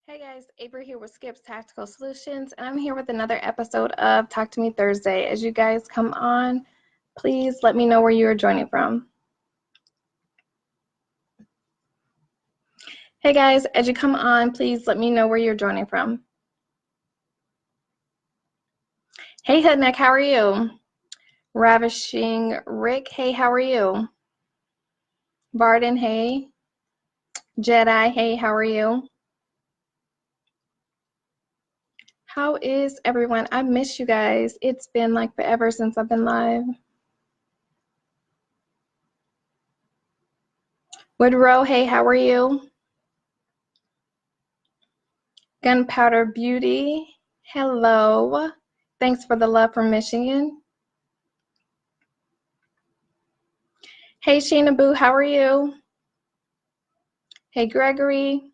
Hey guys, Avery here with Skip's Tactical Solutions, and I'm here with another episode of Talk to Me Thursday. As you guys come on, please let me know where you are joining from. Hey guys, as you come on, please let me know where you're joining from. Hey Hoodneck, how are you? Ravishing Rick, hey, how are you? Varden, hey. Jedi, hey, how are you? How is everyone? I miss you guys. It's been like forever since I've been live. Woodrow, hey, how are you? Gunpowder Beauty, hello. Thanks for the love from Michigan. Hey, Sheena Boo, how are you? Hey, Gregory.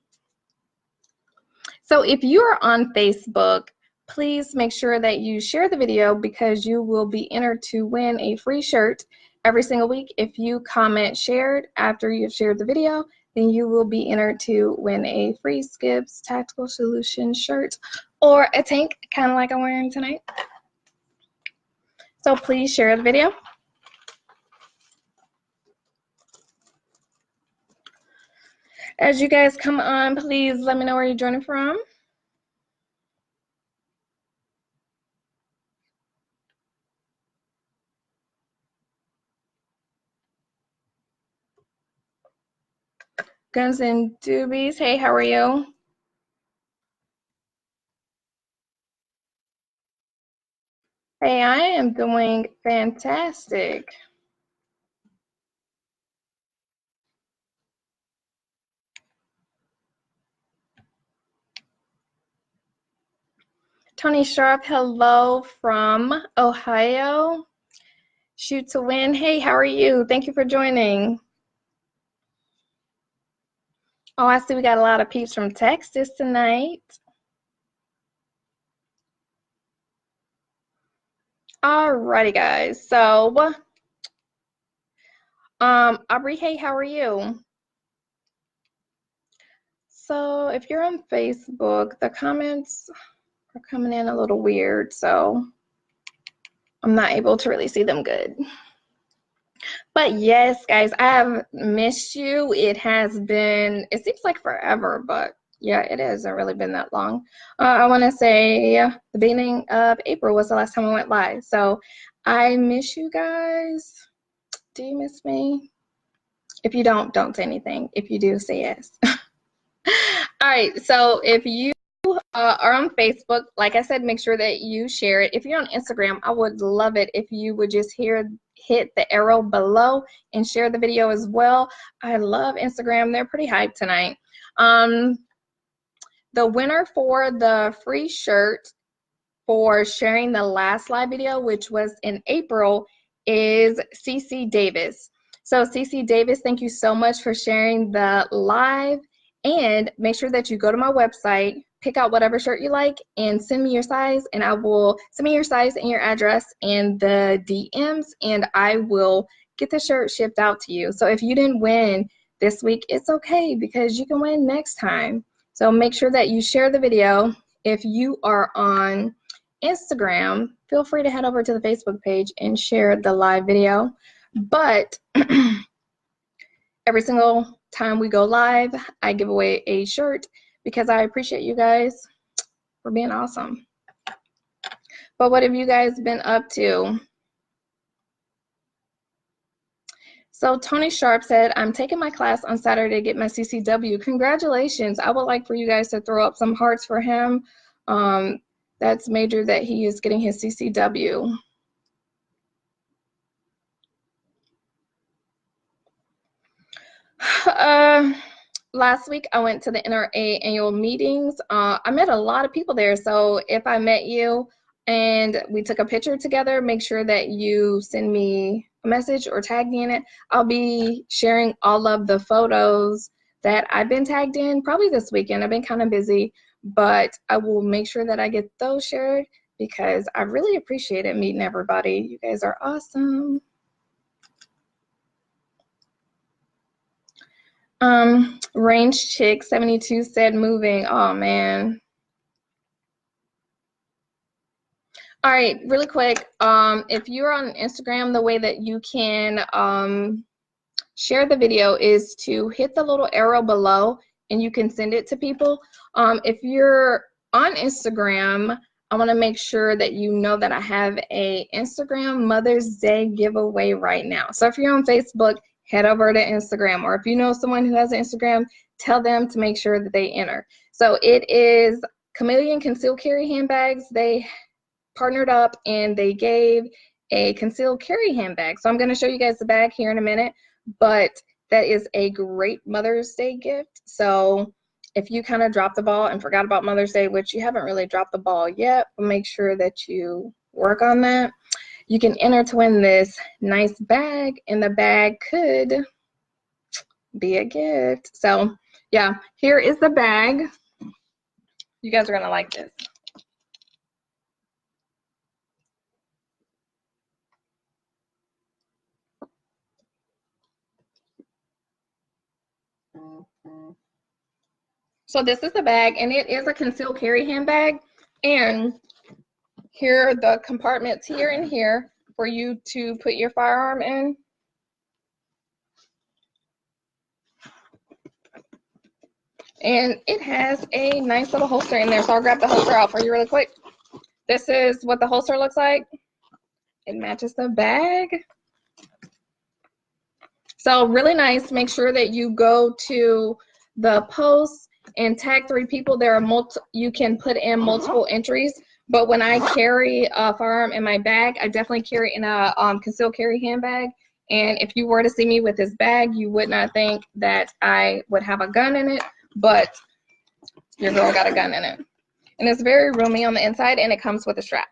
So if you are on Facebook, please make sure that you share the video because you will be entered to win a free shirt every single week. If you comment shared after you've shared the video, then you will be entered to win a free Skips Tactical Solutions shirt or a tank, kind of like I'm wearing tonight. So please share the video. As you guys come on, please let me know where you're joining from. Guns and Doobies, hey, how are you? Hey, I am doing fantastic. Tony Sharp, hello from Ohio. Shoot to win, hey, how are you? Thank you for joining. Oh, I see we got a lot of peeps from Texas tonight. Alrighty, guys. So, Aubrey, hey, how are you? So, if you're on Facebook, the comments are coming in a little weird, so I'm not able to really see them good. But yes, guys, I have missed you. It has been, it seems like forever, but yeah, it hasn't really been that long. I want to say the beginning of April was the last time I went live. So I miss you guys. Do you miss me? If you don't say anything. If you do, say yes. All right, so if you are on Facebook, like I said, make sure that you share it. If you're on Instagram, I would love it if you would just hit the arrow below and share the video as well. I love Instagram. They're pretty hyped tonight. The winner for the free shirt for sharing the last live video, which was in April, is CC Davis. So CC Davis, thank you so much for sharing the live, and make sure that you go to my website, pick out whatever shirt you like, and send me your size, and I will send me your size and your address and the DMs, and I will get the shirt shipped out to you. So if you didn't win this week, it's okay because you can win next time. So make sure that you share the video. If you are on Instagram, feel free to head over to the Facebook page and share the live video. But every single time we go live, I give away a shirt because I appreciate you guys for being awesome. But what have you guys been up to? So Tony Sharp said, I'm taking my class on Saturday to get my CCW. Congratulations. I would like for you guys to throw up some hearts for him. That's major that he is getting his CCW. Last week I went to the NRA annual meetings. I met a lot of people there, so if I met you and we took a picture together, make sure that you send me a message or tag me in it. I'll be sharing all of the photos that I've been tagged in probably this weekend. I've been kind of busy, but I will make sure that I get those shared because I really appreciated meeting everybody. You guys are awesome. Range Chick 72 said moving. Oh man. All right, really quick. If you're on Instagram, the way that you can share the video is to hit the little arrow below and you can send it to people. If you're on Instagram, I want to make sure that you know that I have a Instagram Mother's Day giveaway right now. So if you're on Facebook, head over to Instagram, or if you know someone who has an Instagram, tell them to make sure that they enter. So it is Chameleon Concealed Carry Handbags. They partnered up and they gave a concealed carry handbag. So I'm going to show you guys the bag here in a minute, but that is a great Mother's Day gift. So if you kind of dropped the ball and forgot about Mother's Day, which you haven't really dropped the ball yet, but make sure that you work on that, you can enter to win this nice bag, and the bag could be a gift. So yeah, here is the bag. You guys are going to like this. So this is the bag, and it is a concealed carry handbag, and here are the compartments here and here for you to put your firearm in. And it has a nice little holster in there, so I'll grab the holster out for you really quick. This is what the holster looks like. It matches the bag. So really nice. Make sure that you go to the post and tag 3 people. There are you can put in multiple entries, but when I carry a firearm in my bag, I definitely carry in a concealed carry handbag. And if you were to see me with this bag, you would not think that I would have a gun in it, but your girl got a gun in it. And it's very roomy on the inside, and it comes with a strap.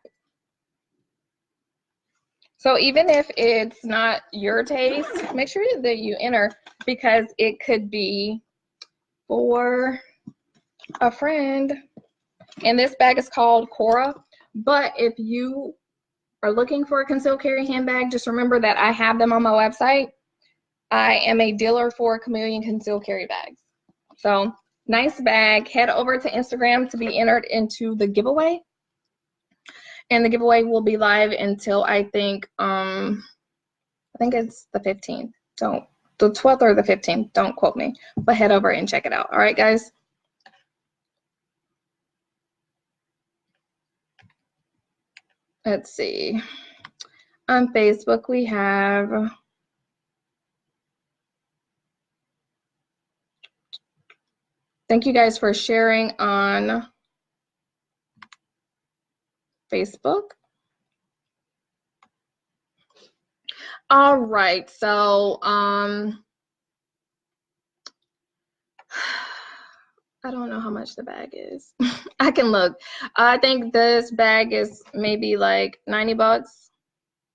So even if it's not your taste, make sure that you enter, because it could be for a friend. And this bag is called Cora. But if you are looking for a concealed carry handbag, just remember that I have them on my website. I am a dealer for Chameleon concealed carry bags. So nice bag. Head over to Instagram to be entered into the giveaway. And the giveaway will be live until I think it's the 15th. The 12th or the 15th. Don't quote me. But head over and check it out. All right, guys. Let's see. On Facebook, we have thank you guys for sharing on Facebook. All right, so I don't know how much the bag is. I can look. I think this bag is maybe like 90 bucks,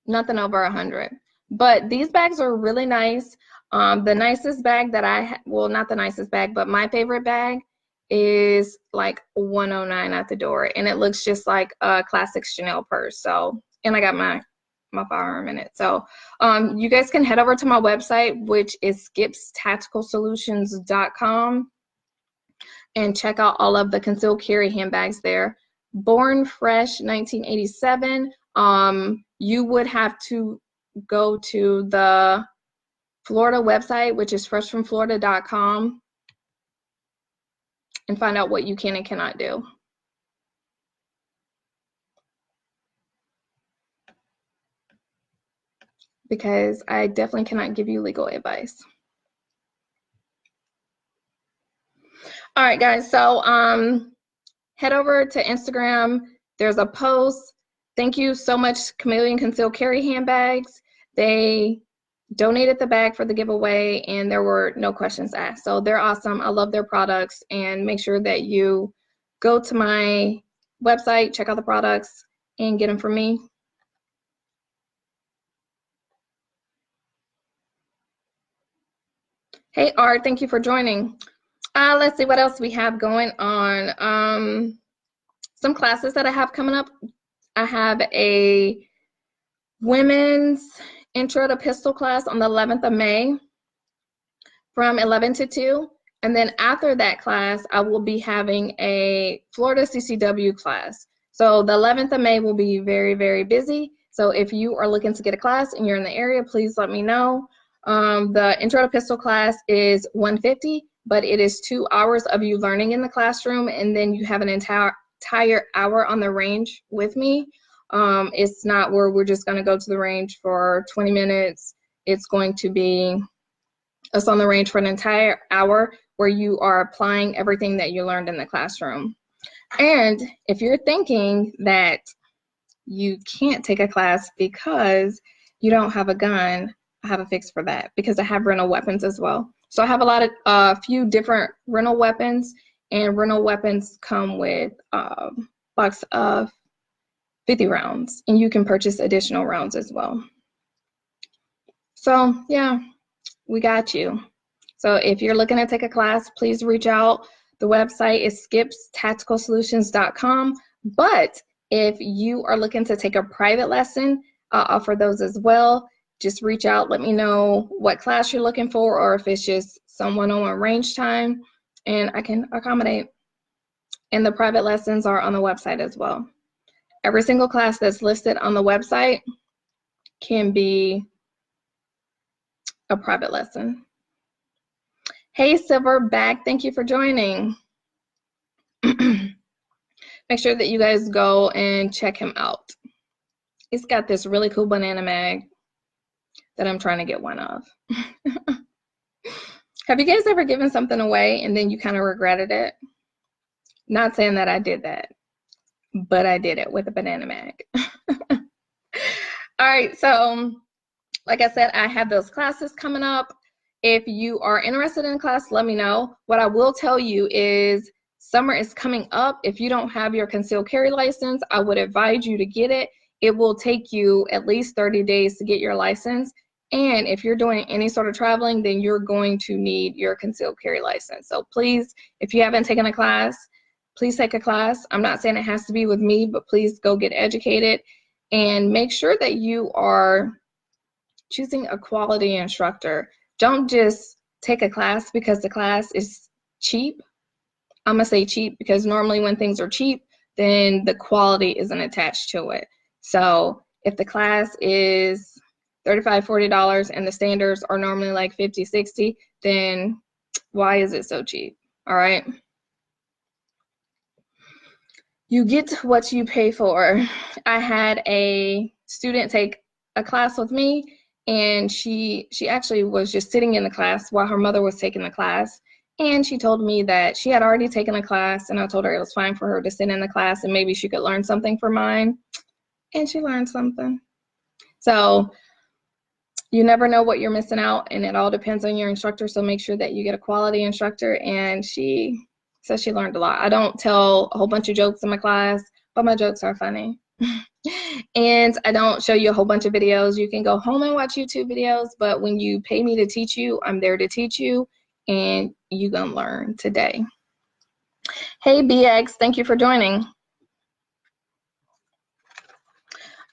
nothing over 100. But these bags are really nice. The nicest bag that well, not the nicest bag, but my favorite bag is like $109 at the door, and it looks just like a classic Chanel purse. So, and I got my firearm in it. So you guys can head over to my website, which is skipstacticalsolutions.com, and check out all of the concealed carry handbags there. Born Fresh 1987. You would have to go to the Florida website, which is freshfromflorida.com, and find out what you can and cannot do. Because I definitely cannot give you legal advice. All right, guys, so head over to Instagram. There's a post. Thank you so much, Chameleon Concealed Carry Handbags. They donated the bag for the giveaway, and there were no questions asked. So they're awesome. I love their products, and make sure that you go to my website, check out the products, and get them from me. Hey, Art, thank you for joining. Let's see what else we have going on. Some classes that I have coming up. I have a women's intro to pistol class on the 11th of May. from 11 to 2. And then after that class, I will be having a Florida CCW class. So the 11th of May will be very, very busy. So if you are looking to get a class and you're in the area, please let me know. The Intro to Pistol class is $150, but it is 2 hours of you learning in the classroom, and then you have an entire hour on the range with me. It's not where we're just going to go to the range for 20 minutes. It's going to be us on the range for an entire hour where you are applying everything that you learned in the classroom. And if you're thinking that you can't take a class because you don't have a gun, I have a fix for that, because I have rental weapons as well. So I have a few different rental weapons, and rental weapons come with a box of 50 rounds, and you can purchase additional rounds as well. So yeah, we got you. So if you're looking to take a class, please reach out. The website is skipstacticalsolutions.com. But if you are looking to take a private lesson, I'll offer those as well. Just reach out, let me know what class you're looking for, or if it's just some one-on-one range time, and I can accommodate. And the private lessons are on the website as well. Every single class that's listed on the website can be a private lesson. Hey, Silverback, thank you for joining. Make sure that you guys go and check him out. He's got this really cool banana mag that I'm trying to get one of. Have you guys ever given something away and then you kind of regretted it? Not saying that I did that, but I did it with a banana mag. All right, so like I said, I have those classes coming up. If you are interested in a class, let me know. What I will tell you is summer is coming up. If you don't have your concealed carry license, I would advise you to get it. It will take you at least 30 days to get your license. And if you're doing any sort of traveling, then you're going to need your concealed carry license. So please, if you haven't taken a class, please take a class. I'm not saying it has to be with me, but please go get educated and make sure that you are choosing a quality instructor. Don't just take a class because the class is cheap. I'm gonna say cheap because normally when things are cheap, then the quality isn't attached to it. So if the class is $35, $40 and the standards are normally like $50, $60, then why is it so cheap? All right. You get what you pay for. I had a student take a class with me, and she actually was just sitting in the class while her mother was taking the class. And she told me that she had already taken a class, and I told her it was fine for her to sit in the class and maybe she could learn something for mine. And she learned something. So you never know what you're missing out, and it all depends on your instructor. So make sure that you get a quality instructor. And she says she learned a lot. I don't tell a whole bunch of jokes in my class, but my jokes are funny. And I don't show you a whole bunch of videos. You can go home and watch YouTube videos, but when you pay me to teach you, I'm there to teach you, and you're gonna learn today. Hey BX, thank you for joining.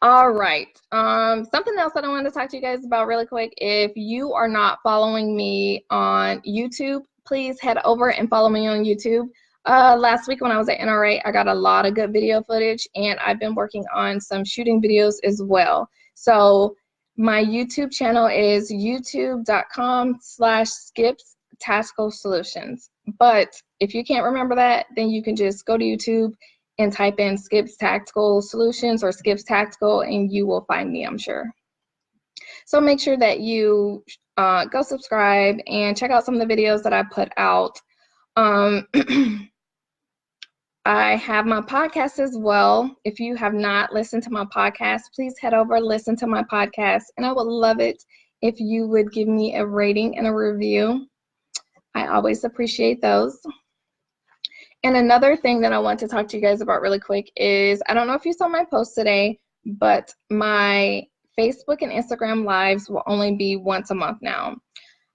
All right, something else that I wanted to talk to you guys about really quick. If you are not following me on YouTube, please head over and follow me on YouTube. Last week when I was at NRA, I got a lot of good video footage, and I've been working on some shooting videos as well. So my YouTube channel is youtube.com/skipstacticalsolutions. But if you can't remember that, then you can just go to YouTube and type in Skips Tactical Solutions or Skips Tactical, and you will find me, I'm sure. So make sure that you go subscribe and check out some of the videos that I put out. I have my podcast as well. If you have not listened to my podcast, please head over, listen to my podcast, and I would love it if you would give me a rating and a review. I always appreciate those. And another thing that I want to talk to you guys about really quick is, I don't know if you saw my post today, but my Facebook and Instagram lives will only be once a month now.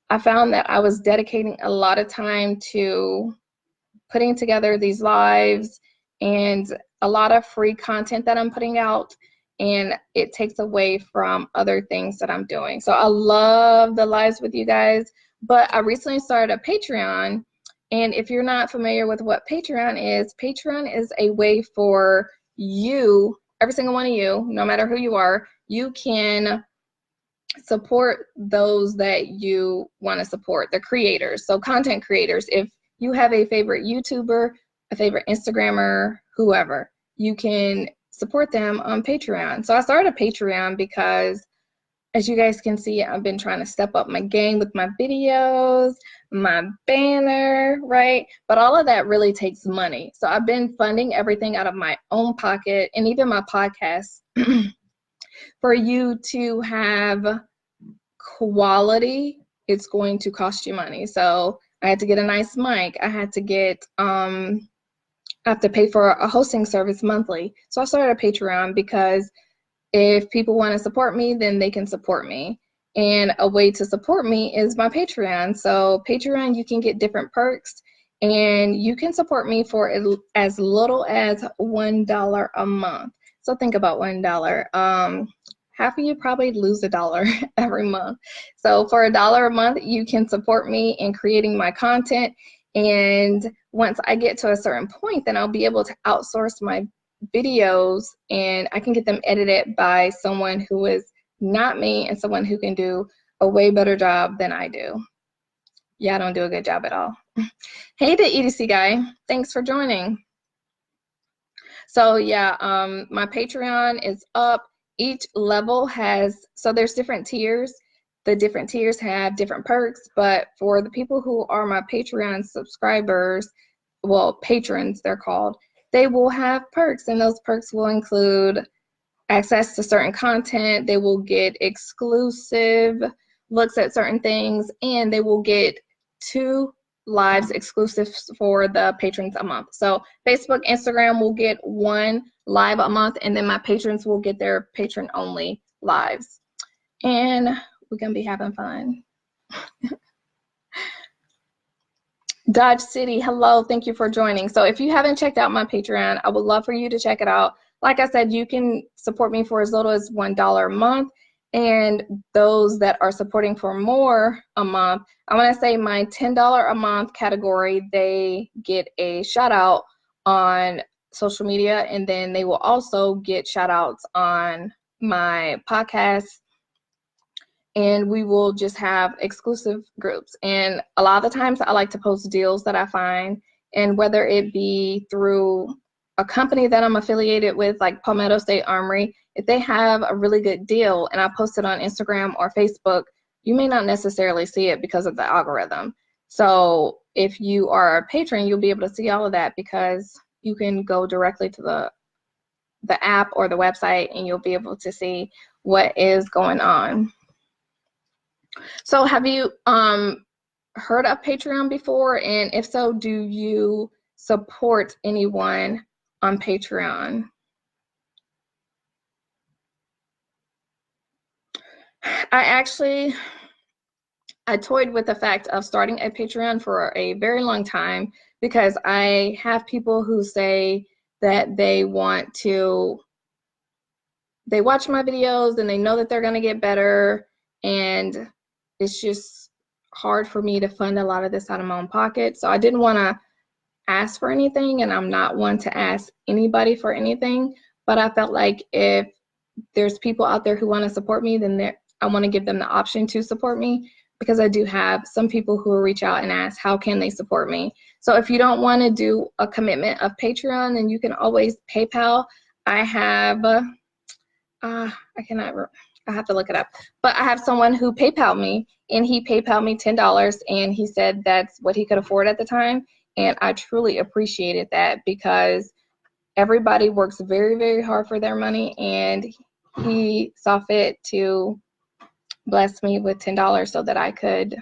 I found that I was dedicating a lot of time to putting together these lives and a lot of free content that I'm putting out, and it takes away from other things that I'm doing. So I love the lives with you guys, But I recently started a Patreon, and if you're not familiar with what Patreon is a way for you, every single one of you, no matter who you are, you can support those that you want to support, the creators. So content creators, if you have a favorite YouTuber, a favorite Instagrammer, whoever, you can support them on Patreon. So I started a Patreon because, as you guys can see, I've been trying to step up my game with my videos, my banner, right? But all of that really takes money. So I've been funding everything out of my own pocket, and even my podcast. For you to have quality, it's going to cost you money. So I had to get a nice mic. I had to get, I have to pay for a hosting service monthly. So I started a Patreon because if people want to support me, then they can support me. And a way to support me is my Patreon. So Patreon, you can get different perks, and you can support me for as little as $1 a month. So think about $1. Half of you probably lose $1 every month. So for $1 a month, you can support me in creating my content. And once I get to a certain point, then I'll be able to outsource my videos, and I can get them edited by someone who is not me and someone who can do a way better job than I do. Yeah, I don't do a good job at all. Hey, the EDC guy, thanks for joining. So yeah, my Patreon is up. Each level has, so there's different tiers. The different tiers have different perks, but for the people who are my Patreon subscribers, well, patrons they're called, they will have perks, and those perks will include access to certain content. They will get exclusive looks at certain things, and they will get 2 lives exclusive for the patrons a month. So Facebook, Instagram will get 1 live a month, and then my patrons will get their patron only lives. And we're gonna be having fun. Dodge City, hello, thank you for joining. So if you haven't checked out my Patreon, I would love for you to check it out. Like I said, you can support me for as little as $1 a month, and those that are supporting for more a month, I want to say my $10 a month category, they get a shout out on social media, and then they will also get shout outs on my podcast, and we will just have exclusive groups. And a lot of the times I like to post deals that I find, and whether it be through a company that I'm affiliated with, like Palmetto State Armory, if they have a really good deal and I post it on Instagram or Facebook, you may not necessarily see it because of the algorithm. So if you are a patron, you'll be able to see all of that because you can go directly to the app or the website, and you'll be able to see what is going on. So have you heard of Patreon before? And if so, do you support anyone on Patreon? I toyed with the fact of starting a Patreon for a very long time because I have people who say that they watch my videos and they know that they're going to get better, and it's just hard for me to fund a lot of this out of my own pocket. So I didn't want to ask for anything, and I'm not one to ask anybody for anything, but I felt like if there's people out there who want to support me, then I want to give them the option to support me, because I do have some people who will reach out and ask how can they support me. So if you don't want to do a commitment of Patreon, then you can always PayPal. I have I have to look it up, but I have someone who PayPal me, and he PayPal me $10, and he said that's what he could afford at the time, and I truly appreciated that because everybody works very, very hard for their money, and he saw fit to bless me with $10 so that I could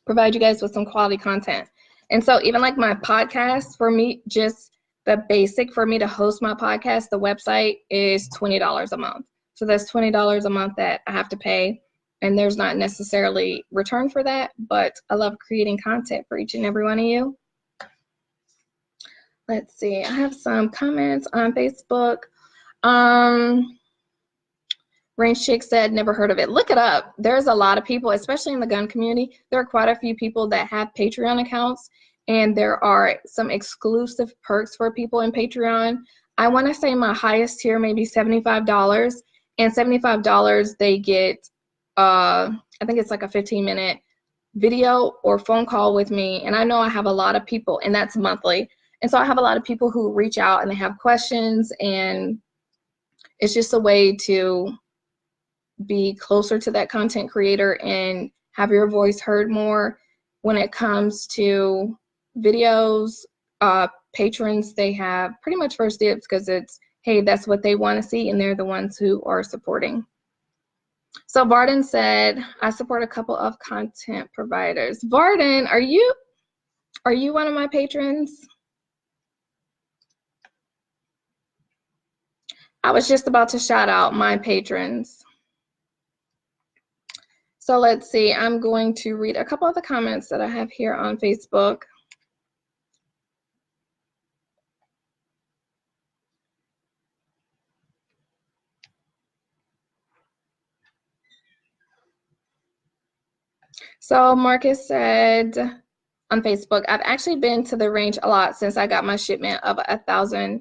provide you guys with some quality content. And so even like my podcast, for me, just the basic for me to host my podcast, the website is $20 a month. So that's $20 a month that I have to pay, and there's not necessarily return for that, but I love creating content for each and every one of you. Let's see, I have some comments on Facebook. Range Chick said, never heard of it. Look it up. There's a lot of people, especially in the gun community. There are quite a few people that have Patreon accounts, and there are some exclusive perks for people in Patreon. I want to say my highest tier may be $75, and $75 they get, I think it's like a 15-minute video or phone call with me. And I know I have a lot of people, and that's monthly. And so I have a lot of people who reach out and they have questions, and it's just a way to be closer to that content creator and have your voice heard more. When it comes to videos, patrons, they have pretty much first dibs because it's, hey, that's what they want to see, and they're the ones who are supporting. So Varden said, I support a couple of content providers. Varden, are you one of my patrons? I was just about to shout out my patrons. So let's see, I'm going to read a couple of the comments that I have here on Facebook. So Marcus said on Facebook, I've actually been to the range a lot since I got my shipment of 1,000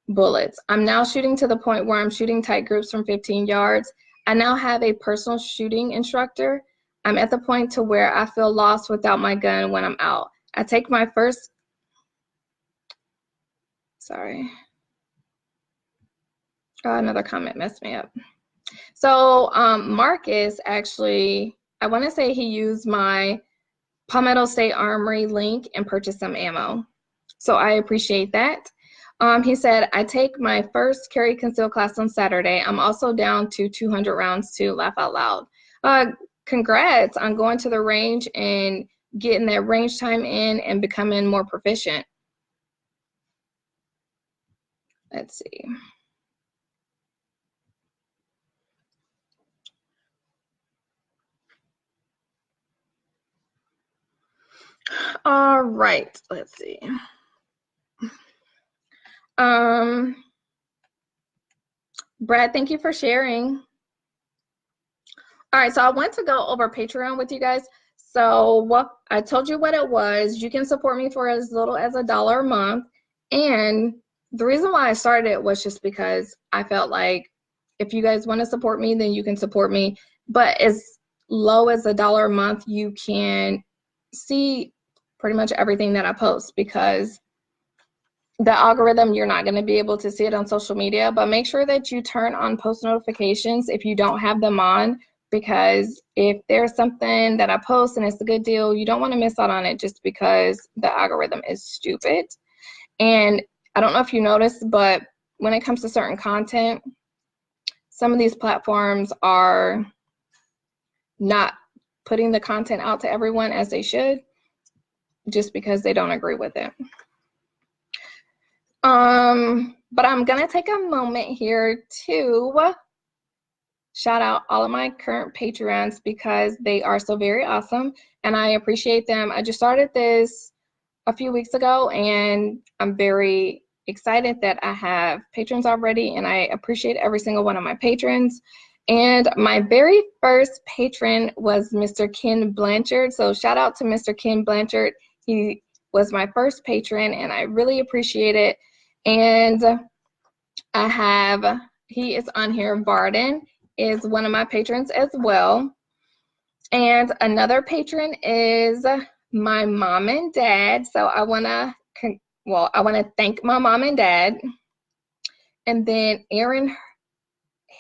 bullets. I'm now shooting to the point where I'm shooting tight groups from 15 yards. I now have a personal shooting instructor. I'm at the point to where I feel lost without my gun when I'm out. I take my first, another comment messed me up. So Marcus actually, I want to say he used my Palmetto State Armory link and purchased some ammo. So I appreciate that. He said, I take my first carry conceal class on Saturday. I'm also down to 200 rounds to laugh out loud. Congrats on going to the range and getting that range time in and becoming more proficient. Let's see. All right, let's see. Brad, thank you for sharing. All right, so I want to go over Patreon with you guys. So I told you what it was. You can support me for as little as $1 a month. And the reason why I started it was just because I felt like if you guys want to support me, then you can support me. But as low as $1 a month, you can see pretty much everything that I post, because the algorithm, you're not going to be able to see it on social media. But make sure that you turn on post notifications if you don't have them on, because if there's something that I post and it's a good deal, you don't want to miss out on it just because the algorithm is stupid. And I don't know if you noticed, but when it comes to certain content, some of these platforms are not putting the content out to everyone as they should, just because they don't agree with it. But I'm gonna take a moment here to shout out all of my current patrons, because they are so very awesome and I appreciate them. I just started this a few weeks ago and I'm very excited that I have patrons already, and I appreciate every single one of my patrons. And my very first patron was Mr. Ken Blanchard. So shout out to Mr. Ken Blanchard. He was my first patron and I really appreciate it. And he is on here. Varden is one of my patrons as well. And another patron is my mom and dad. So I want to thank my mom and dad. And then Aaron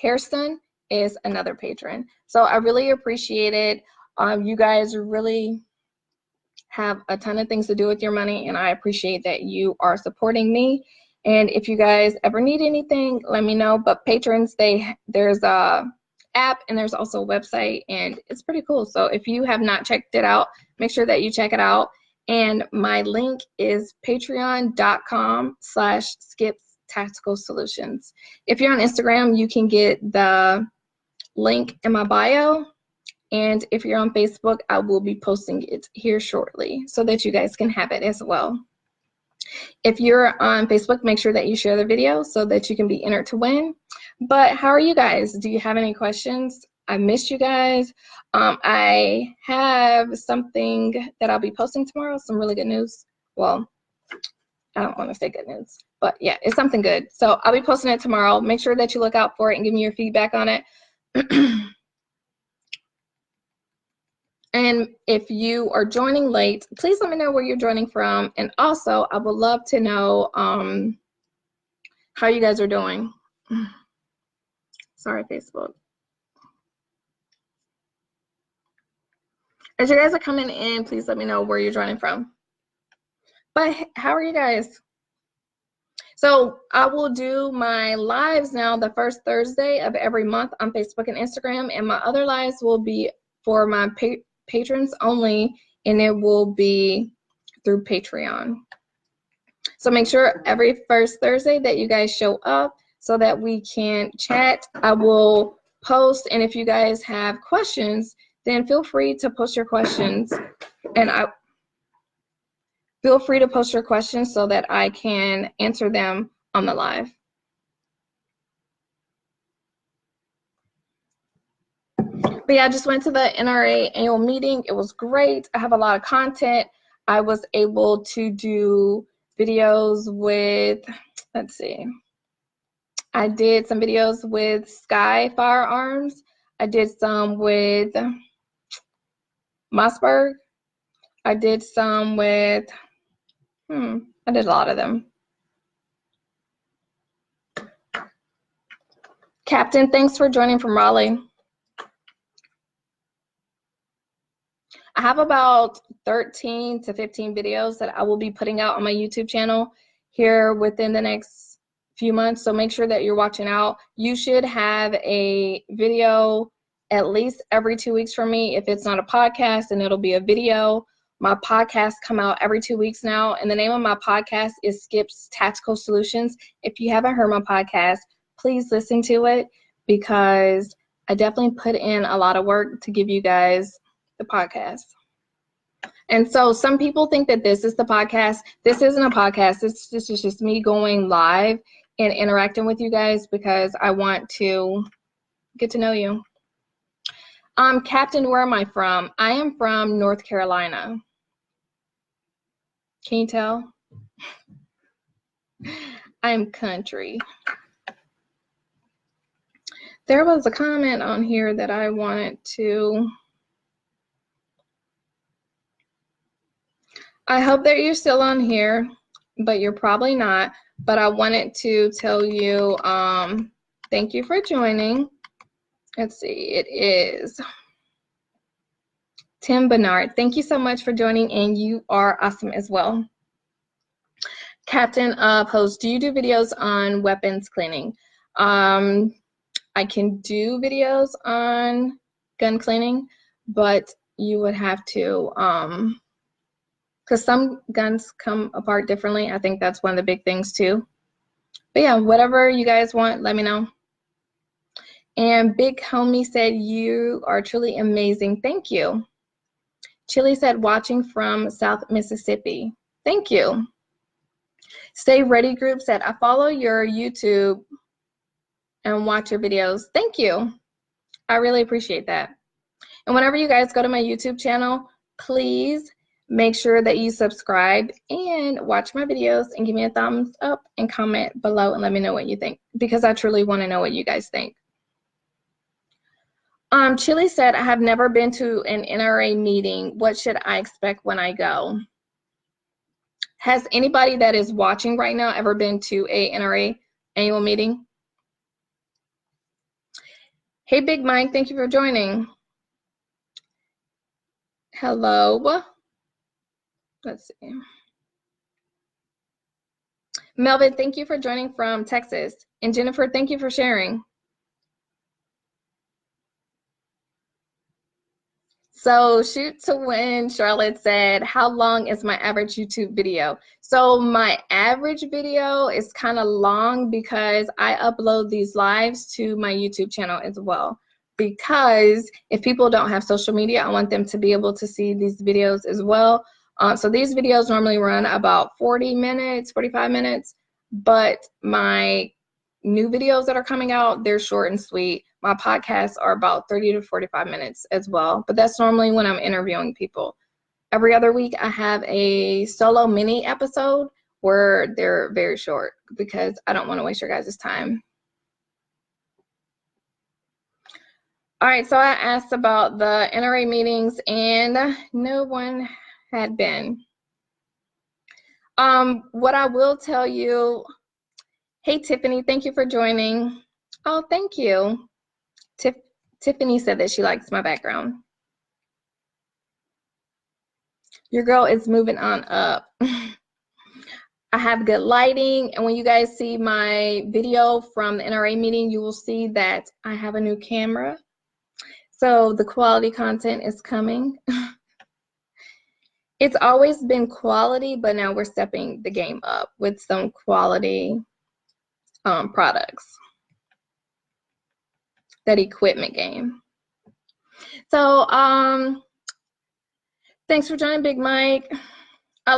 Hairston is another patron. So I really appreciate it. You guys really have a ton of things to do with your money, and I appreciate that you are supporting me. And if you guys ever need anything, let me know. But patrons, there's a app and there's also a website, and it's pretty cool. So if you have not checked it out, make sure that you check it out. And my link is patreon.com/skipstacticalsolutions. If you're on Instagram, you can get the link in my bio. And if you're on Facebook, I will be posting it here shortly so that you guys can have it as well. If you're on Facebook, make sure that you share the video so that you can be entered to win. But how are you guys? Do you have any questions? I missed you guys. I have something that I'll be posting tomorrow, some really good news. Well, I don't want to say good news, but yeah, it's something good. So I'll be posting it tomorrow. Make sure that you look out for it and give me your feedback on it. And if you are joining late, please let me know where you're joining from. And also, I would love to know how you guys are doing. Sorry, Facebook. As you guys are coming in, please let me know where you're joining from. But how are you guys? So I will do my lives now the first Thursday of every month on Facebook and Instagram, and my other lives will be for my patrons only, and it will be through Patreon. So make sure every first Thursday that you guys show up so that we can chat. I will post, and if you guys have questions, then feel free to post your questions, and feel free to post your questions so that I can answer them on the live. But yeah, I just went to the NRA annual meeting. It was great. I have a lot of content. I was able to do videos with, let's see. I did some videos with Firearms. I did some with Mossberg. I did some with, I did a lot of them. Captain, thanks for joining from Raleigh. I have about 13 to 15 videos that I will be putting out on my YouTube channel here within the next few months. So make sure that you're watching out. You should have a video at least every 2 weeks from me. If it's not a podcast, then it'll be a video. My podcasts come out every 2 weeks now, and the name of my podcast is Skip's Tactical Solutions. If you haven't heard my podcast, please listen to it, because I definitely put in a lot of work to give you guys the podcast. And so some people think that this is the podcast. This isn't a podcast. This is just me going live and interacting with you guys because I want to get to know you. Captain, where am I from? I am from North Carolina. Can you tell? I'm country. There was a comment on here that I wanted to. I hope that you're still on here, but you're probably not. But I wanted to tell you, thank you for joining. Let's see, it is Tim Bernard. Thank you so much for joining, and you are awesome as well. Captain posed, do you do videos on weapons cleaning? I can do videos on gun cleaning, but you would have to, because some guns come apart differently. I think that's one of the big things too. But yeah, whatever you guys want, let me know. And Big Homie said, you are truly amazing. Thank you. Chili said, watching from South Mississippi. Thank you. Stay Ready Group said, I follow your YouTube and watch your videos. Thank you. I really appreciate that. And whenever you guys go to my YouTube channel, please make sure that you subscribe and watch my videos and give me a thumbs up and comment below and let me know what you think, because I truly want to know what you guys think. Chili said, I have never been to an NRA meeting. What should I expect when I go? Has anybody that is watching right now ever been to a NRA annual meeting? Hey, Big Mike, thank you for joining. Hello. Let's see. Melvin, thank you for joining from Texas. And Jennifer, thank you for sharing. So Shoot to Win, Charlotte said, how long is my average YouTube video? So my average video is kind of long because I upload these lives to my YouTube channel as well. Because if people don't have social media, I want them to be able to see these videos as well. So these videos normally run about 40 minutes, 45 minutes, but my new videos that are coming out, they're short and sweet. My podcasts are about 30 to 45 minutes as well, but that's normally when I'm interviewing people. Every other week, I have a solo mini episode where they're very short because I don't want to waste your guys' time. All right, so I asked about the NRA meetings and no one had been. What I will tell you, hey Tiffany, thank you for joining. Oh, thank you. Tiffany said that she likes my background. Your girl is moving on up. I have good lighting, and when you guys see my video from the NRA meeting, you will see that I have a new camera. So the quality content is coming. It's always been quality, but now we're stepping the game up with some quality products. That equipment game. So thanks for joining, Big Mike. I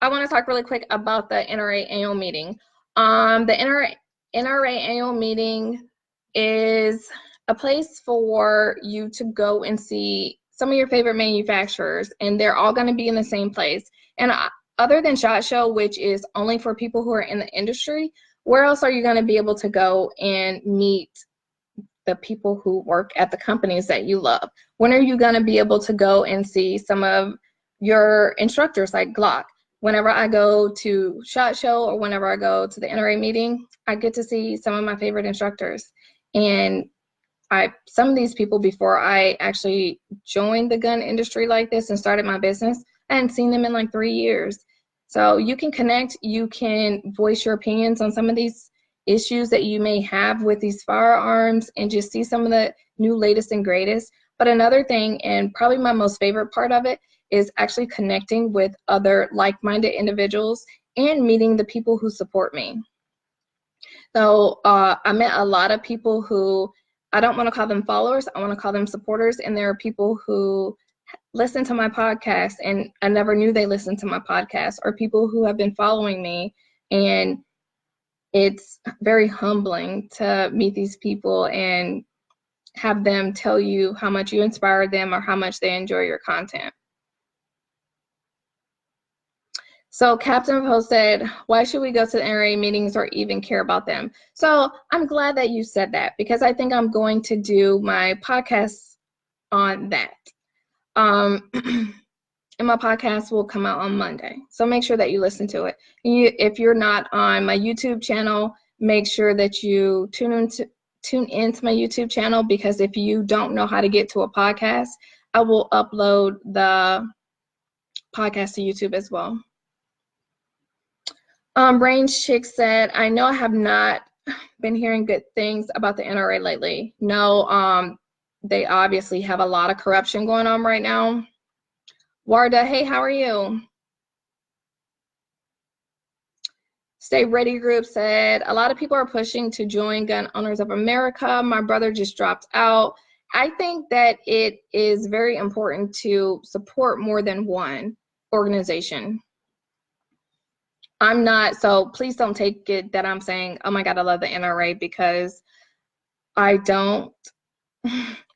want to talk really quick about the NRA annual meeting. The NRA annual meeting is a place for you to go and see some of your favorite manufacturers, and they're all going to be in the same place. And other than SHOT Show, which is only for people who are in the industry, where else are you going to be able to go and meet the people who work at the companies that you love? When are you going to be able to go and see some of your instructors like Glock? Whenever I go to SHOT Show or whenever I go to the NRA meeting, I get to see some of my favorite instructors. And some of these people, before I actually joined the gun industry like this and started my business, I hadn't seen them in like 3 years. So you can connect, you can voice your opinions on some of these issues that you may have with these firearms and just see some of the new latest and greatest. But another thing, and probably my most favorite part of it, is actually connecting with other like-minded individuals and meeting the people who support me. So I met a lot of people who, I don't want to call them followers, I want to call them supporters, and there are people who listen to my podcast and I never knew they listened to my podcast, or people who have been following me, and it's very humbling to meet these people and have them tell you how much you inspired them or how much they enjoy your content. So Captain Post said, why should we go to the NRA meetings or even care about them? So I'm glad that you said that, because I think I'm going to do my podcast on that. And my podcast will come out on Monday. So make sure that you listen to it. If you're not on my YouTube channel, make sure that you tune into my YouTube channel, because if you don't know how to get to a podcast, I will upload the podcast to YouTube as well. Brains Chick said, I know I have not been hearing good things about the NRA lately. No, they obviously have a lot of corruption going on right now. Warda, hey, how are you? Stay Ready Group said, a lot of people are pushing to join Gun Owners of America. My brother just dropped out. I think that it is very important to support more than one organization. I'm not, so please don't take it that I'm saying, oh my God, I love the NRA, because I don't.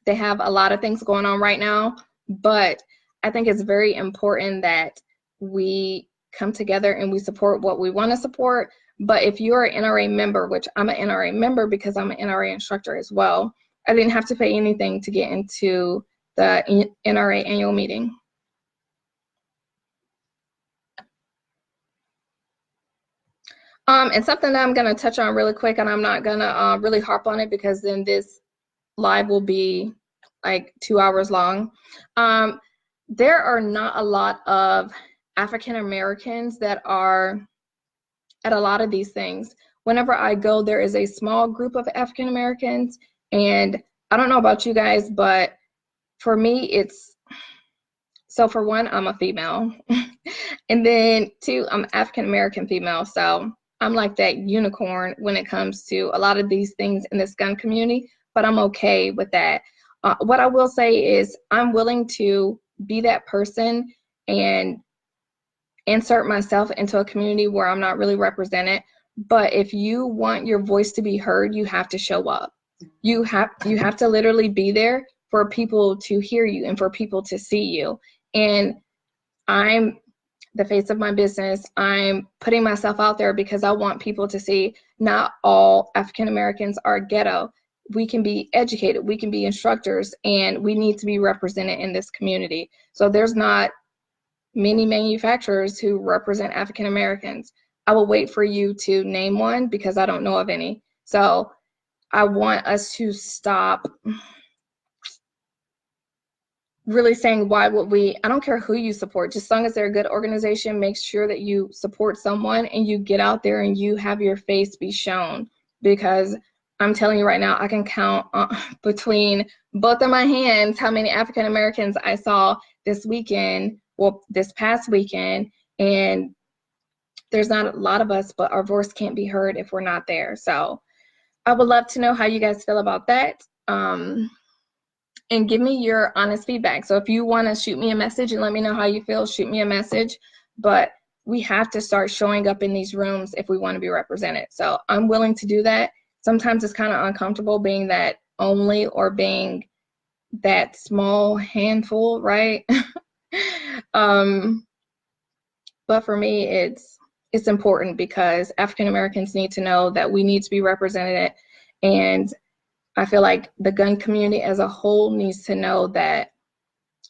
They have a lot of things going on right now, but I think it's very important that we come together and we support what we want to support. But if you're an NRA member, which I'm an NRA member because I'm an NRA instructor as well, I didn't have to pay anything to get into the NRA annual meeting. And something that I'm going to touch on really quick, and I'm not going to really harp on it, because then this live will be like 2 hours long. There are not a lot of African Americans that are at a lot of these things. Whenever I go, there is a small group of African Americans, and I don't know about you guys, but for me, it's, so for one, I'm a female, and then two, I'm African American female, so I'm like that unicorn when it comes to a lot of these things in this gun community, but I'm okay with that. What I will say is I'm willing to be that person and insert myself into a community where I'm not really represented. But if you want your voice to be heard, you have to show up. You have to literally be there for people to hear you and for people to see you. And I'm the face of my business. I'm putting myself out there because I want people to see not all African Americans are ghetto. We can be educated, we can be instructors, and we need to be represented in this community. So there's not many manufacturers who represent African Americans. I will wait for you to name one because I don't know of any. So I want us to stop really saying, why would we? I don't care who you support, just as long as they're a good organization, make sure that you support someone and you get out there and you have your face be shown. Because I'm telling you right now, I can count between both of my hands how many African Americans I saw this weekend, well, this past weekend, and there's not a lot of us, but our voice can't be heard if we're not there. So I would love to know how you guys feel about that. And give me your honest feedback. So if you want to shoot me a message and let me know how you feel, shoot me a message. But we have to start showing up in these rooms if we want to be represented. So I'm willing to do that. Sometimes it's kind of uncomfortable being that only or being that small handful, right? But for me, it's important because African Americans need to know that we need to be represented. And I feel like the gun community as a whole needs to know that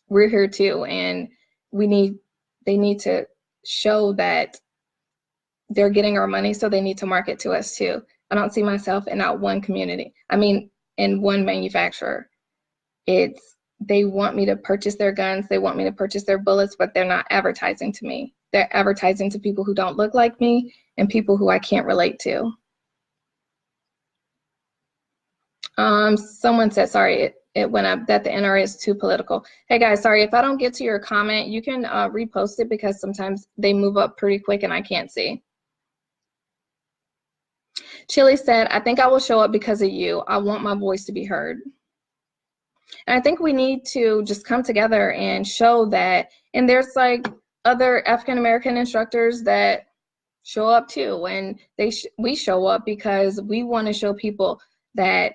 we're here too, and they need to show that they're getting our money, so they need to market to us too. I don't see myself in not one community. I mean, in one manufacturer. They want me to purchase their guns, they want me to purchase their bullets, but they're not advertising to me. They're advertising to people who don't look like me and people who I can't relate to. Someone said, sorry, it went up that the NRA is too political. Hey guys, sorry, if I don't get to your comment, you can repost it because sometimes they move up pretty quick and I can't see. Chili said, I think I will show up because of you. I want my voice to be heard. And I think we need to just come together and show that. And there's like other African American instructors that show up too. And we show up because we want to show people that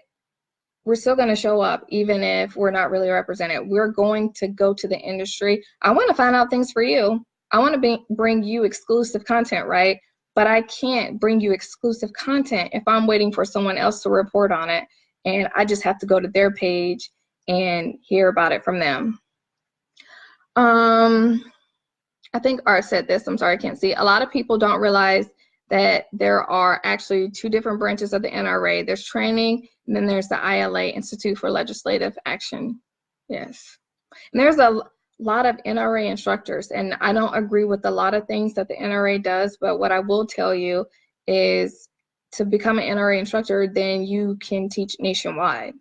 we're still going to show up even if we're not really represented. We're going to go to the industry. I want to find out things for you. I want to bring you exclusive content, right? But I can't bring you exclusive content if I'm waiting for someone else to report on it. And I just have to go to their page and hear about it from them. I think Art said this. I'm sorry, I can't see. A lot of people don't realize that there are actually two different branches of the NRA. There's training, and then there's the ILA, Institute for Legislative Action. Yes. And there's a lot of NRA instructors, and I don't agree with a lot of things that the NRA does, but what I will tell you is to become an NRA instructor, then you can teach nationwide.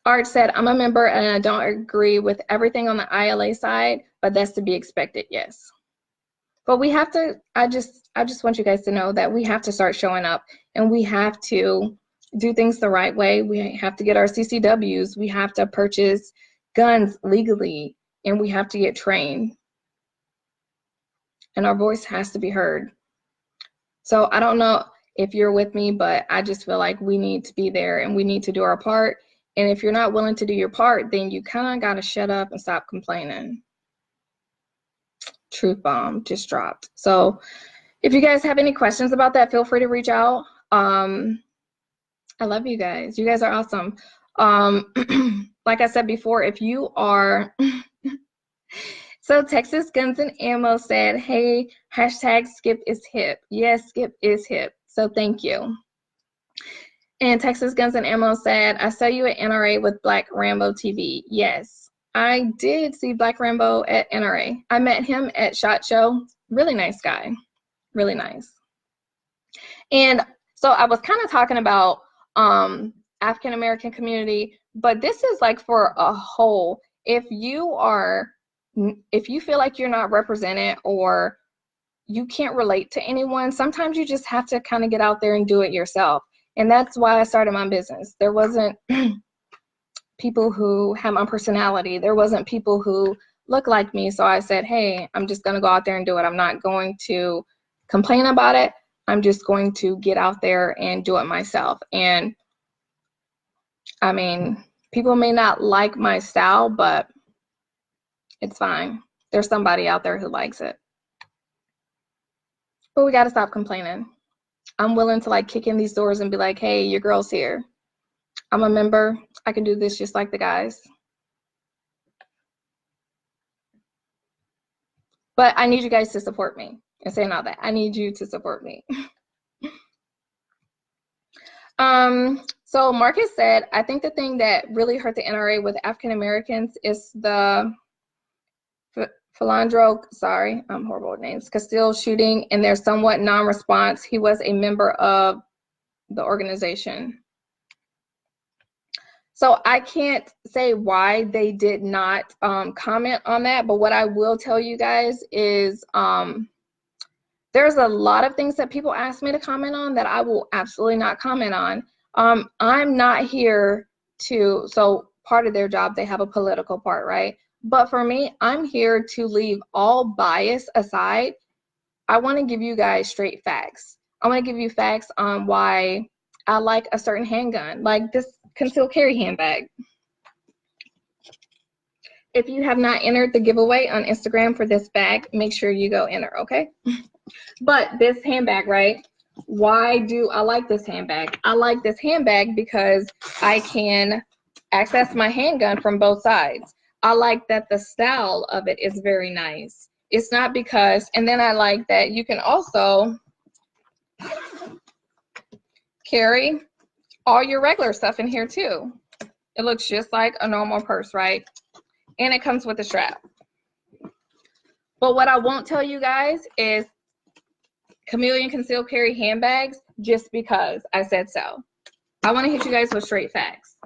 Art said, I'm a member and I don't agree with everything on the ILA side, but that's to be expected, yes. But we have to, I just want you guys to know that we have to start showing up and we have to do things the right way. We have to get our CCWs, we have to purchase guns legally, and we have to get trained. And our voice has to be heard. So I don't know if you're with me, but I just feel like we need to be there and we need to do our part. And if you're not willing to do your part, then you kind of got to shut up and stop complaining. Truth bomb just dropped. So if you guys have any questions about that, feel free to reach out. I love you guys. You guys are awesome. Like I said before, if you are... So Texas Guns and Ammo said, hey, hashtag Skip is hip. Yes, Skip is hip. So thank you. And Texas Guns and Ammo said, I saw you at NRA with Black Rambo TV. Yes, I did see Black Rambo at NRA. I met him at SHOT Show. Really nice guy. Really nice. And so I was kind of talking about African American community, but this is like for a whole. If you feel like you're not represented or you can't relate to anyone, sometimes you just have to kind of get out there and do it yourself. And that's why I started my business. There wasn't people who have my personality. There wasn't people who look like me. So I said, hey, I'm just going to go out there and do it. I'm not going to complain about it. I'm just going to get out there and do it myself. And I mean, people may not like my style, but it's fine. There's somebody out there who likes it. But we got to stop complaining. I'm willing to like kick in these doors and be like, hey, your girl's here. I'm a member. I can do this just like the guys. But I need you guys to support me. And saying all that, I need you to support me. So Marcus said, I think the thing that really hurt the NRA with African Americans is the Philandro, sorry, I'm horrible with names, Castile shooting and their somewhat non-response. He was a member of the organization. So I can't say why they did not comment on that, but what I will tell you guys is there's a lot of things that people ask me to comment on that I will absolutely not comment on. I'm not here to, so part of their job, they have a political part, right? But for me, I'm here to leave all bias aside. I want to give you guys straight facts. I want to give you facts on why I like a certain handgun, like this concealed carry handbag. If you have not entered the giveaway on Instagram for this bag, make sure you go enter, okay? But this handbag, right? Why do I like this handbag? I like this handbag because I can access my handgun from both sides. I like that the style of it is very nice. It's not because, and then I like that you can also carry all your regular stuff in here too. It looks just like a normal purse, right? And it comes with a strap. But what I won't tell you guys is chameleon concealed carry handbags just because I said so. I want to hit you guys with straight facts.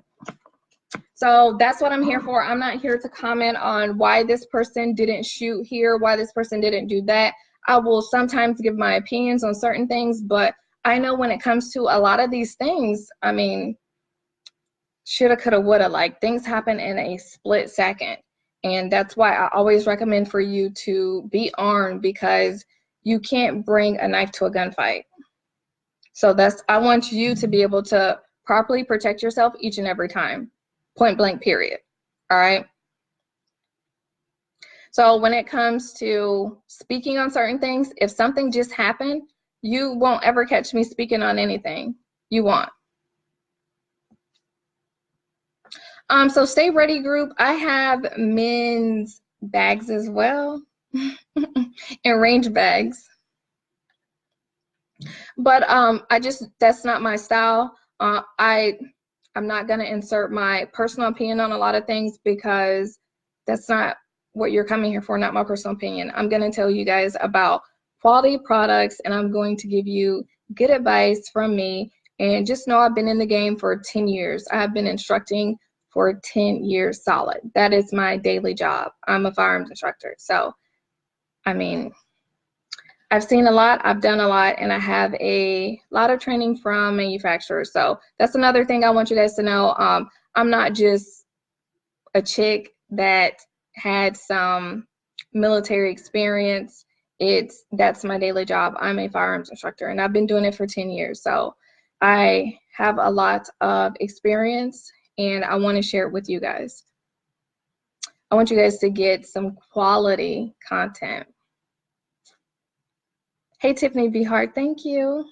So that's what I'm here for. I'm not here to comment on why this person didn't shoot here, why this person didn't do that. I will sometimes give my opinions on certain things, but I know when it comes to a lot of these things, I mean, shoulda, coulda, woulda, like things happen in a split second. And that's why I always recommend for you to be armed, because you can't bring a knife to a gunfight. So I want you to be able to properly protect yourself each and every time. Point blank, period. All right. So when it comes to speaking on certain things, if something just happened, you won't ever catch me speaking on anything. You won't. So stay ready group. I have men's bags as well and range bags. But that's not my style. I'm not going to insert my personal opinion on a lot of things because that's not what you're coming here for, not my personal opinion. I'm going to tell you guys about quality products, and I'm going to give you good advice from me. And just know I've been in the game for 10 years. I have been instructing for 10 years solid. That is my daily job. I'm a firearms instructor. So, I mean, I've seen a lot, I've done a lot, and I have a lot of training from manufacturers. So that's another thing I want you guys to know. I'm not just a chick that had some military experience. That's my daily job. I'm a firearms instructor, and I've been doing it for 10 years. So I have a lot of experience, and I want to share it with you guys. I want you guys to get some quality content. Hey, Tiffany B. Hart, thank you.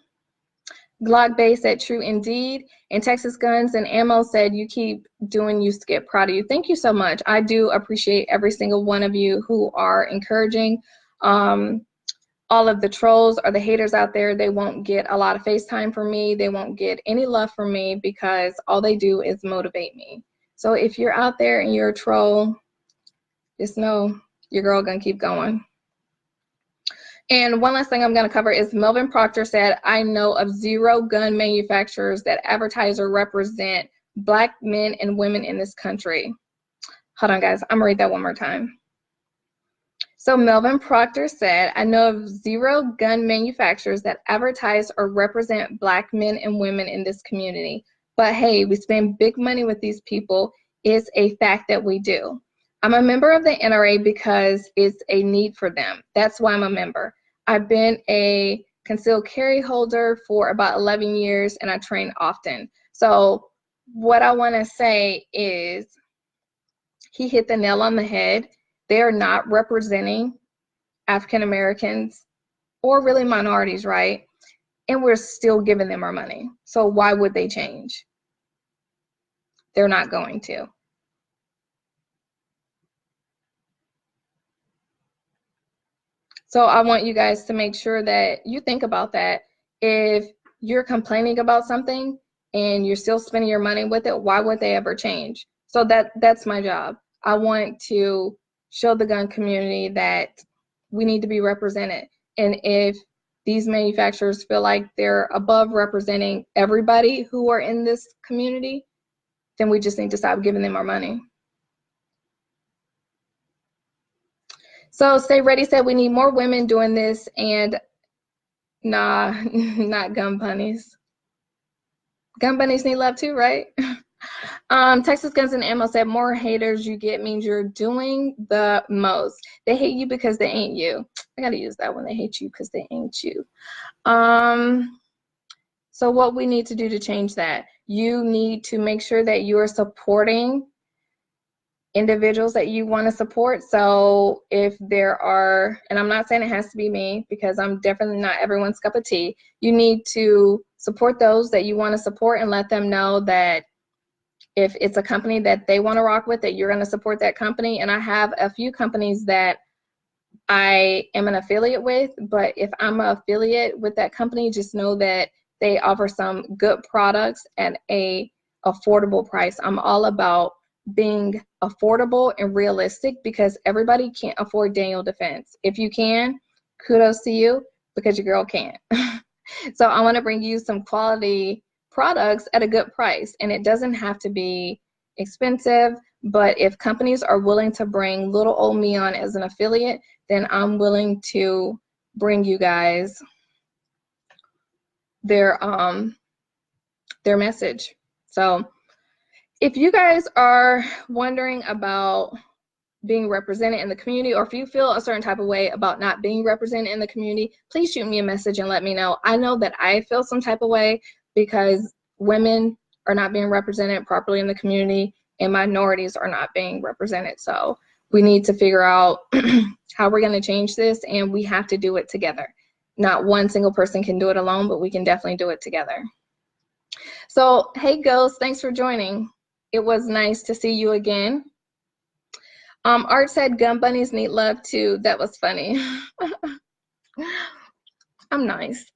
Glock Bay said, true indeed. And Texas Guns and Ammo said, you keep doing you, Skip. Proud of you. Thank you so much. I do appreciate every single one of you who are encouraging. All of the trolls or the haters out there, they won't get a lot of FaceTime from me. They won't get any love from me because all they do is motivate me. So if you're out there and you're a troll, just know your girl gonna keep going. And one last thing I'm going to cover is Melvin Proctor said, I know of 0 gun manufacturers that advertise or represent Black men and women in this country. Hold on, guys. I'm going to read that one more time. So Melvin Proctor said, I know of 0 gun manufacturers that advertise or represent Black men and women in this community. But hey, we spend big money with these people. It's a fact that we do. I'm a member of the NRA because it's a need for them. That's why I'm a member. I've been a concealed carry holder for about 11 years and I train often. So what I want to say is he hit the nail on the head. They are not representing African Americans or really minorities, right? And we're still giving them our money. So why would they change? They're not going to. So I want you guys to make sure that you think about that. If you're complaining about something and you're still spending your money with it, why would they ever change? So that's my job. I want to show the gun community that we need to be represented. And if these manufacturers feel like they're above representing everybody who are in this community, then we just need to stop giving them our money. So Stay Ready said we need more women doing this, and nah, not gun bunnies. Gun bunnies need love too, right? Texas Guns and Ammo said more haters you get means you're doing the most. They hate you because they ain't you. I gotta use that one. They hate you because they ain't you. So what we need to do to change that, you need to make sure that you are supporting individuals that you want to support. So if there are, and I'm not saying it has to be me because I'm definitely not everyone's cup of tea, you need to support those that you want to support and let them know that if it's a company that they want to rock with, that you're going to support that company. And I have a few companies that I am an affiliate with, but if I'm an affiliate with that company, just know that they offer some good products at a affordable price. I'm all about being affordable and realistic because everybody can't afford Daniel Defense. If you can, kudos to you because your girl can't. So I want to bring you some quality products at a good price, and it doesn't have to be expensive, but if companies are willing to bring little old me on as an affiliate, then I'm willing to bring you guys their message. So if you guys are wondering about being represented in the community, or if you feel a certain type of way about not being represented in the community, please shoot me a message and let me know. I know that I feel some type of way because women are not being represented properly in the community and minorities are not being represented. So we need to figure out how we're going to change this, and we have to do it together. Not one single person can do it alone, but we can definitely do it together. So, hey Ghost, thanks for joining. It was nice to see you again. Art said gun bunnies need love too. That was funny. I'm nice.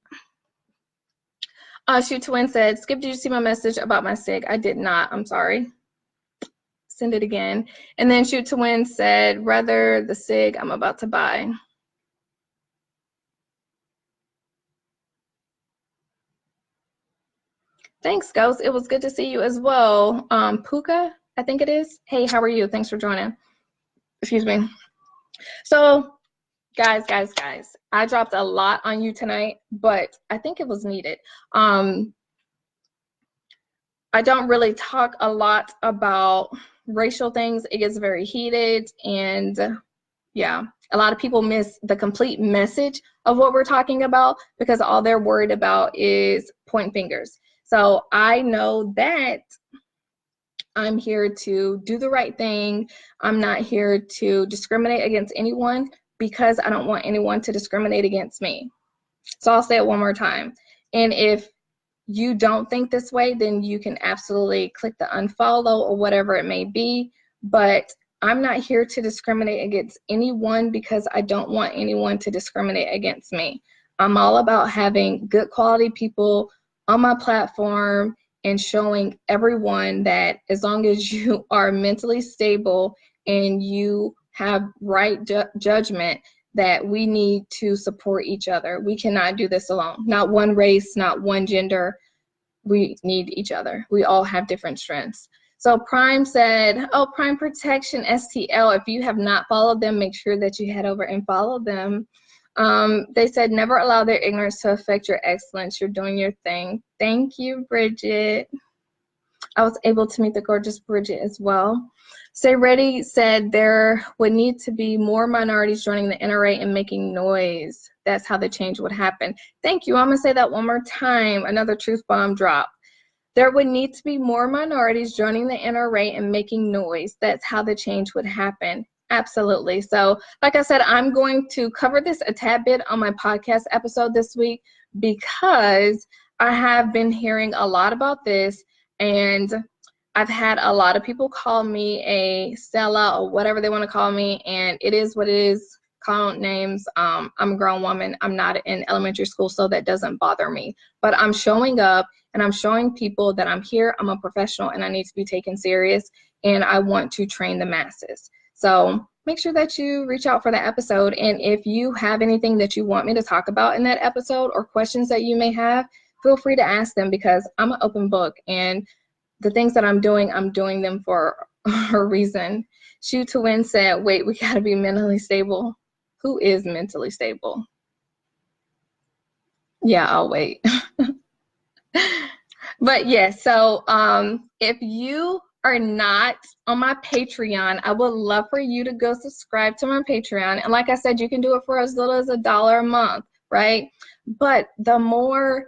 Shoot Twin said, Skip, did you see my message about my SIG? I did not. I'm sorry. Send it again. And then Shoot Twin said, rather the SIG I'm about to buy. Thanks, Ghost. It was good to see you as well. Puka, I think it is. Hey, how are you? Thanks for joining. Excuse me. So, guys, I dropped a lot on you tonight, but I think it was needed. I don't really talk a lot about racial things. It gets very heated, and yeah, a lot of people miss the complete message of what we're talking about because all they're worried about is pointing fingers. So I know that I'm here to do the right thing. I'm not here to discriminate against anyone because I don't want anyone to discriminate against me. So I'll say it one more time. And if you don't think this way, then you can absolutely click the unfollow or whatever it may be. But I'm not here to discriminate against anyone because I don't want anyone to discriminate against me. I'm all about having good quality people on my platform and showing everyone that as long as you are mentally stable and you have right judgment, that we need to support each other. We cannot do this alone. Not one race, not one gender. We need each other. We all have different strengths. So Prime said, oh, Prime Protection STL, if you have not followed them, make sure that you head over and follow them. They said, never allow their ignorance to affect your excellence. You're doing your thing. Thank you, Bridget. I was able to meet the gorgeous Bridget as well. Stay Ready said there would need to be more minorities joining the NRA and making noise. That's how the change would happen. Thank you. I'm going to say that one more time. Another truth bomb drop. There would need to be more minorities joining the NRA and making noise. That's how the change would happen. Absolutely. So, like I said, I'm going to cover this a tad bit on my podcast episode this week because I have been hearing a lot about this, and I've had a lot of people call me a sellout or whatever they want to call me, and it is what it is. Call names. I'm a grown woman. I'm not in elementary school, so that doesn't bother me. But I'm showing up and I'm showing people that I'm here, I'm a professional, and I need to be taken serious, and I want to train the masses. So make sure that you reach out for that episode, and if you have anything that you want me to talk about in that episode or questions that you may have, feel free to ask them because I'm an open book, and the things that I'm doing them for a reason. Shoot to Win said, wait, we gotta be mentally stable. Who is mentally stable? Yeah, I'll wait. But yes, so if you are not on my Patreon, I would love for you to go subscribe to my Patreon. And like I said, you can do it for as little as $1 a month, right? But the more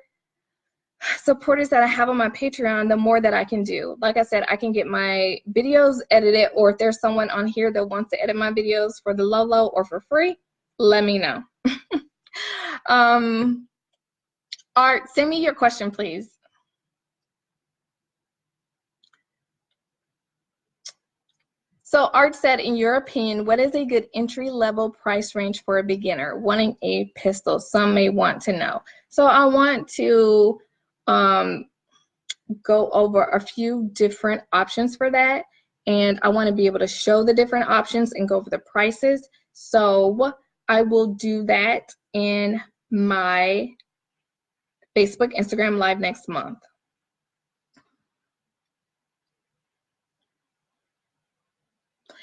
supporters that I have on my Patreon, the more that I can do. Like I said, I can get my videos edited, or if there's someone on here that wants to edit my videos for the low or for free, let me know. Art, send me your question, please. So Art said, in your opinion, what is a good entry-level price range for a beginner wanting a pistol? Some may want to know. So I want to go over a few different options for that, and I want to be able to show the different options and go over the prices. So I will do that in my Facebook, Instagram Live next month.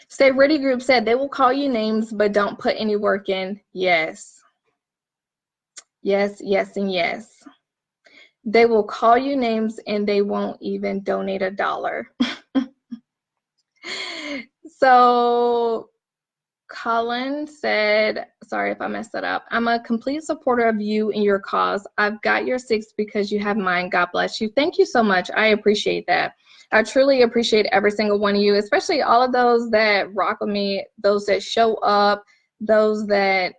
Stay Ready Group said they will call you names but don't put any work in. Yes. Yes, yes, and yes. They will call you names and they won't even donate $1. So Colin said, sorry if I messed that up, I'm a complete supporter of you and your cause. I've got your 6 because you have mine. God bless you. Thank you so much. I appreciate that. I truly appreciate every single one of you, especially all of those that rock with me, those that show up, those that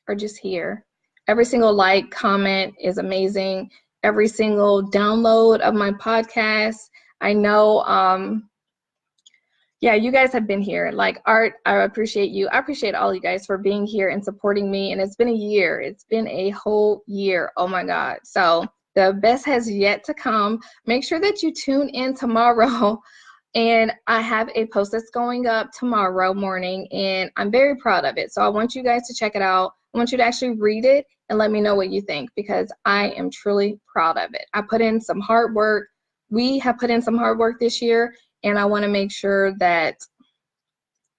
are just here. Every single like, comment is amazing. Every single download of my podcast. I know, yeah, you guys have been here. Like Art, I appreciate you. I appreciate all you guys for being here and supporting me. And it's been a year. It's been a whole year. Oh my God. So the best has yet to come. Make sure that you tune in tomorrow. And I have a post that's going up tomorrow morning, and I'm very proud of it. So I want you guys to check it out. I want you to actually read it and let me know what you think, because I am truly proud of it. I put in some hard work. We have put in some hard work this year, and I want to make sure that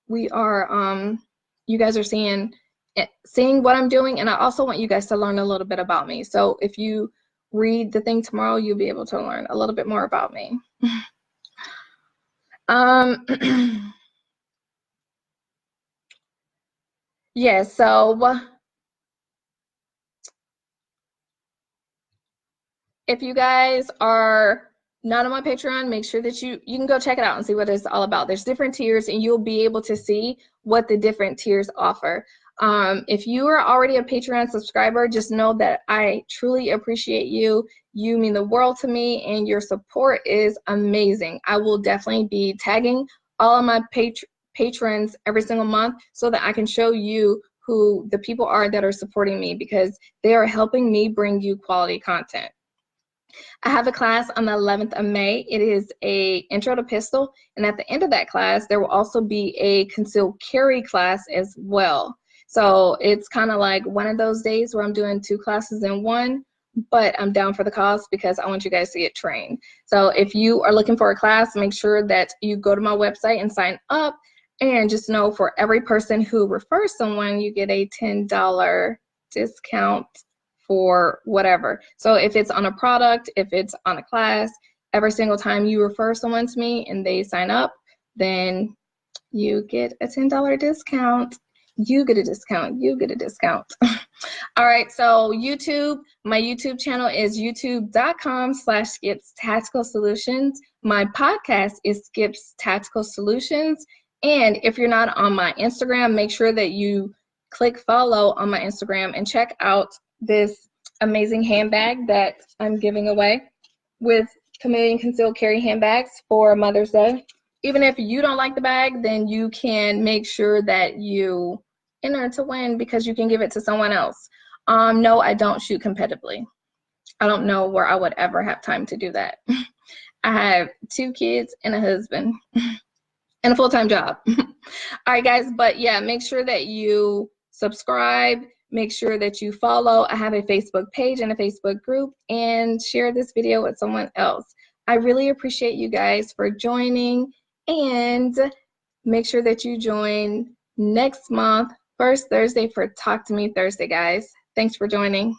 we are, you guys are seeing what I'm doing, and I also want you guys to learn a little bit about me. So if you read the thing tomorrow, you'll be able to learn a little bit more about me. Yeah, so if you guys are not on my Patreon, make sure that you can go check it out and see what it's all about. There's different tiers, and you'll be able to see what the different tiers offer. If you are already a Patreon subscriber, just know that I truly appreciate you. You mean the world to me, and your support is amazing. I will definitely be tagging all of my patrons every single month so that I can show you who the people are that are supporting me, because they are helping me bring you quality content. I have a class on the 11th of May. It is a intro to pistol, and at the end of that class, there will also be a concealed carry class as well. So it's kind of like one of those days where I'm doing 2 classes in one, but I'm down for the cause because I want you guys to get trained. So if you are looking for a class, make sure that you go to my website and sign up, and just know for every person who refers someone, you get a $10 discount for whatever. So if it's on a product, if it's on a class, every single time you refer someone to me and they sign up, then you get a $10 discount. You get a discount. You get a discount. All right, so YouTube, my YouTube channel is youtube.com/Skips Tactical Solutions. My podcast is Skips Tactical Solutions. And if you're not on my Instagram, make sure that you click follow on my Instagram and check out this amazing handbag that I'm giving away with Chameleon Concealed Carry handbags for Mother's Day. Even if you don't like the bag, then you can make sure that you enter to win because you can give it to someone else. No, I don't shoot competitively. I don't know where I would ever have time to do that. I have 2 kids and a husband and a full-time job. All right, guys, but yeah, make sure that you subscribe. Make sure that you follow. I have a Facebook page and a Facebook group, and share this video with someone else. I really appreciate you guys for joining, and make sure that you join next month, first Thursday, for Talk to Me Thursday, guys. Thanks for joining.